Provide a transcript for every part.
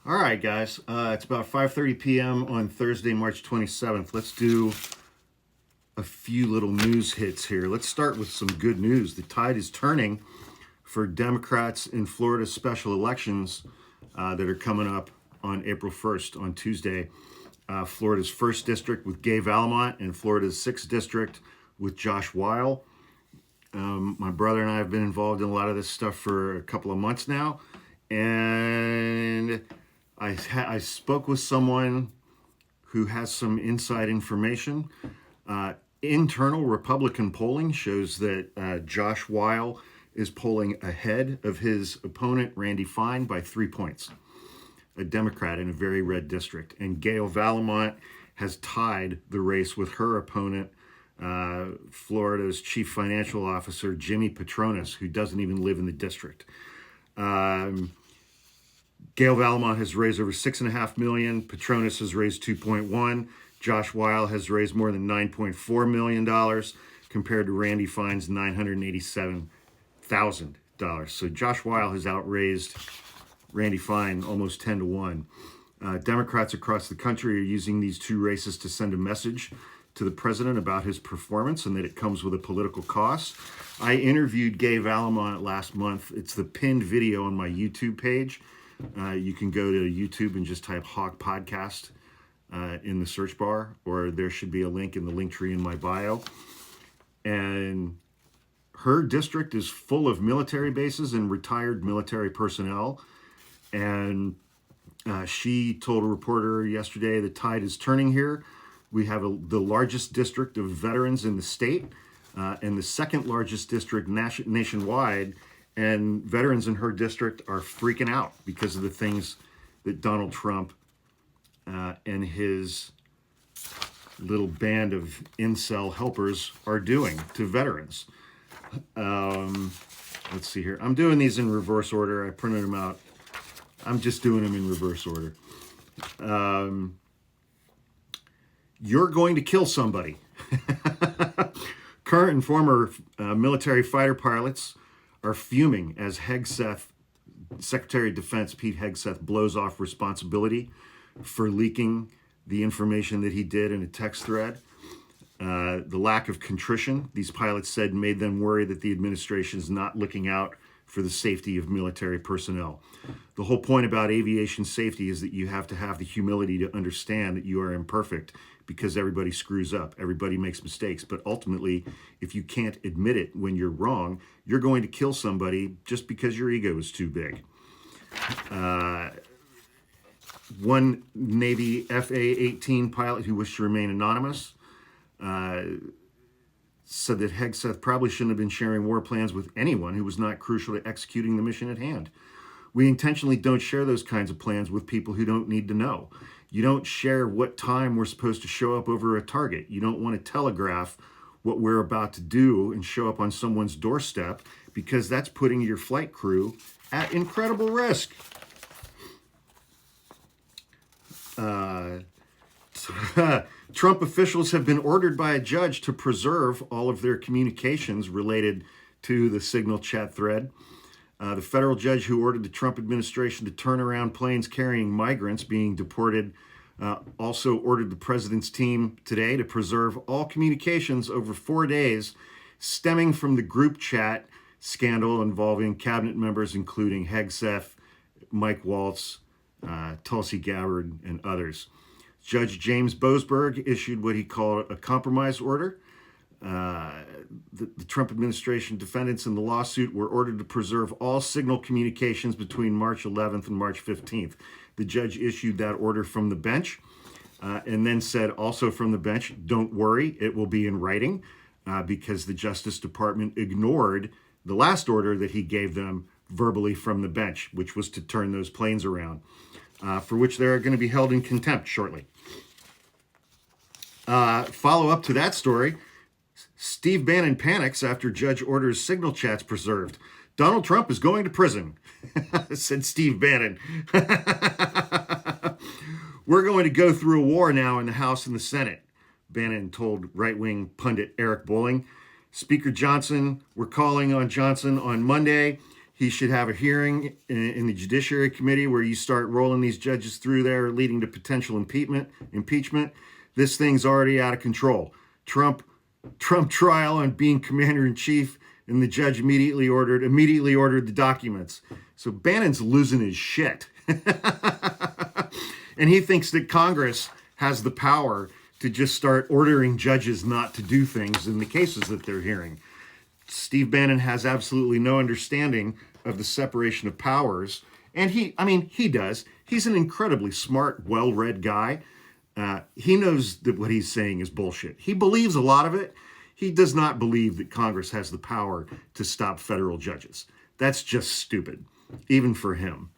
All right, guys. It's about 5:30 p.m. on Thursday, March 27th. Let's do a few little news hits here. Let's start with some good news. The tide is turning for Democrats in Florida's special elections that are coming up on April 1st, on Tuesday. Florida's 1st district with Gay Valmont and Florida's 6th district with Josh Weil. My brother and I have been involved in a lot of this stuff for a couple of months now. And I spoke with someone who has some inside information. Internal Republican polling shows that Josh Weil is polling ahead of his opponent, Randy Fine, by 3 points, a Democrat in a very red district. And Gail Valmont has tied the race with her opponent, Florida's chief financial officer, Jimmy Patronis, who doesn't even live in the district. Gail Valmont has raised over $6.5 million. Patronis has raised 2.1. Josh Weil has raised more than $9.4 million compared to Randy Fine's $987,000. So Josh Weil has outraised Randy Fine almost 10 to 1. Democrats across the country are using these two races to send a message to the president about his performance and that it comes with a political cost. I interviewed Gay Valmont last month. It's the pinned video on my YouTube page. You can go to YouTube and just type Hawk Podcast in the search bar, or there should be a link in the link tree in my bio. And her district is full of military bases and retired military personnel. And she told a reporter yesterday the tide is turning here. We have the largest district of veterans in the state and the second largest district nationwide. And veterans in her district are freaking out because of the things that Donald Trump and his little band of incel helpers are doing to veterans. Let's see here. I'm doing these in reverse order. I printed them out. I'm just doing them in reverse order. You're going to kill somebody. Current and former military fighter pilots are fuming as Secretary of Defense Pete Hegseth blows off responsibility for leaking the information that he did in a text thread. The lack of contrition, these pilots said, made them worry that the administration is not looking out for the safety of military personnel. The whole point about aviation safety is that you have to have the humility to understand that you are imperfect, because everybody screws up, everybody makes mistakes. But ultimately, if you can't admit it when you're wrong, you're going to kill somebody just because your ego is too big. One Navy FA-18 pilot who wished to remain anonymous said that Hegseth probably shouldn't have been sharing war plans with anyone who was not crucial to executing the mission at hand. We intentionally don't share those kinds of plans with people who don't need to know. You don't share what time we're supposed to show up over a target. You don't want to telegraph what we're about to do and show up on someone's doorstep, because that's putting your flight crew at incredible risk. Trump officials have been ordered by a judge to preserve all of their communications related to the Signal chat thread. The federal judge who ordered the Trump administration to turn around planes carrying migrants being deported also ordered the president's team today to preserve all communications over 4 days stemming from the group chat scandal involving cabinet members including Hegseth, Mike Waltz, Tulsi Gabbard, and others. Judge James Boasberg issued what he called a compromise order. The Trump administration defendants in the lawsuit were ordered to preserve all Signal communications between March 11th and March 15th. The judge issued that order from the bench and then said also from the bench, don't worry, it will be in writing, because the Justice Department ignored the last order that he gave them verbally from the bench, which was to turn those planes around, for which they're going to be held in contempt shortly. Follow up to that story. Steve Bannon panics after judge orders Signal chats preserved. Donald Trump is going to prison, said Steve Bannon. We're going to go through a war now in the House and the Senate, Bannon told right-wing pundit Eric Bolling. Speaker Johnson, we're calling on Johnson on Monday. He should have a hearing in the Judiciary Committee where you start rolling these judges through there, leading to potential impeachment. This thing's already out of control. Trump trial on being commander in chief, and the judge immediately ordered the documents. So Bannon's losing his shit. And he thinks that Congress has the power to just start ordering judges not to do things in the cases that they're hearing. Steve Bannon has absolutely no understanding of the separation of powers. And he does. He's an incredibly smart, well-read guy. He knows that what he's saying is bullshit. He believes a lot of it. He does not believe that Congress has the power to stop federal judges. That's just stupid, even for him.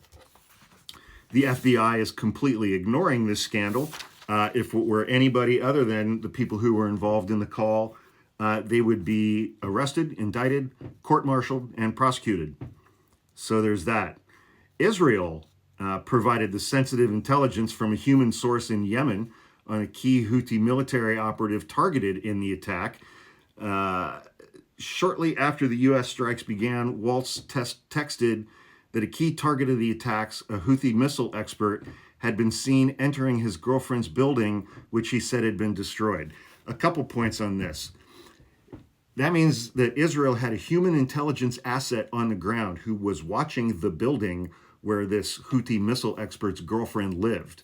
The FBI is completely ignoring this scandal. If it were anybody other than the people who were involved in the call, they would be arrested, indicted, court-martialed, and prosecuted. So there's that. Israel provided the sensitive intelligence from a human source in Yemen on a key Houthi military operative targeted in the attack. Shortly after the U.S. strikes began, Waltz texted that a key target of the attacks, a Houthi missile expert, had been seen entering his girlfriend's building, which he said had been destroyed. A couple points on this. That means that Israel had a human intelligence asset on the ground who was watching the building where this Houthi missile expert's girlfriend lived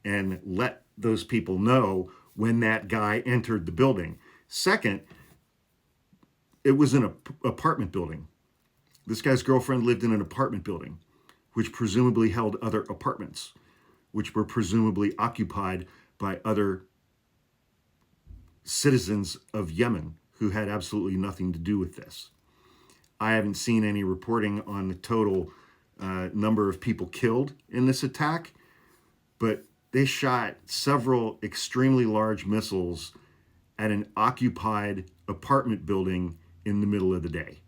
and let those people know when that guy entered the building. Second, it was an apartment building. This guy's girlfriend lived in an apartment building, which presumably held other apartments, which were presumably occupied by other citizens of Yemen who had absolutely nothing to do with this. I haven't seen any reporting on the total number of people killed in this attack, but they shot several extremely large missiles at an occupied apartment building in the middle of the day.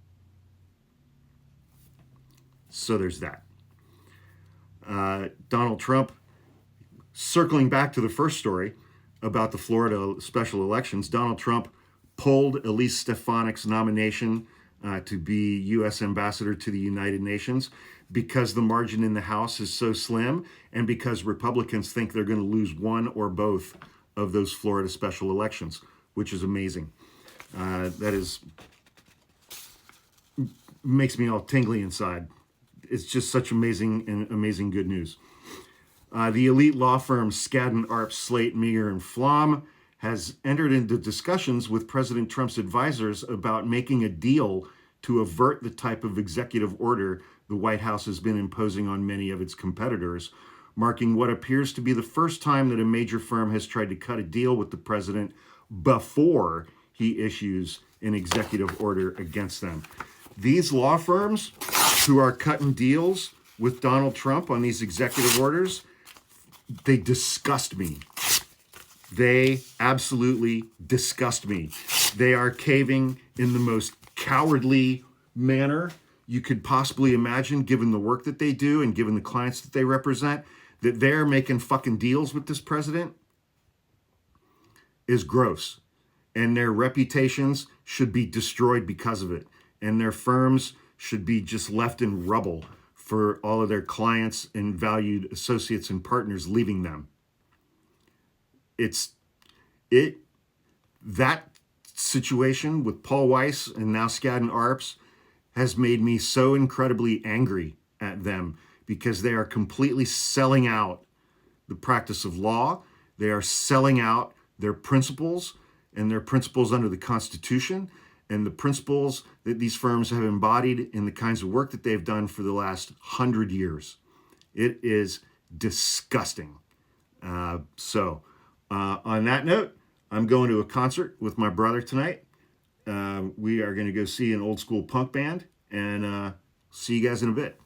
So there's that. Donald Trump, circling back to the first story about the Florida special elections, Donald Trump pulled Elise Stefanik's nomination to be U.S. ambassador to the United Nations because the margin in the House is so slim and because Republicans think they're going to lose one or both of those Florida special elections, which is amazing. That makes me all tingly inside. It's just such amazing good news. The elite law firm Skadden Arps, Slate, Meagher, and Flom has entered into discussions with President Trump's advisors about making a deal to avert the type of executive order the White House has been imposing on many of its competitors, marking what appears to be the first time that a major firm has tried to cut a deal with the president before he issues an executive order against them. These law firms who are cutting deals with Donald Trump on these executive orders, they disgust me. They absolutely disgust me. They are caving in the most cowardly manner you could possibly imagine, given the work that they do and given the clients that they represent. That they're making fucking deals with this president is gross. And their reputations should be destroyed because of it. And their firms should be just left in rubble for all of their clients and valued associates and partners leaving them. That situation with Paul Weiss and now Skadden Arps has made me so incredibly angry at them because they are completely selling out the practice of law. They are selling out their principles and their principles under the Constitution and the principles that these firms have embodied in the kinds of work that they've done for the last 100 years. It is disgusting. On that note, I'm going to a concert with my brother tonight. We are going to go see an old school punk band, and see you guys in a bit.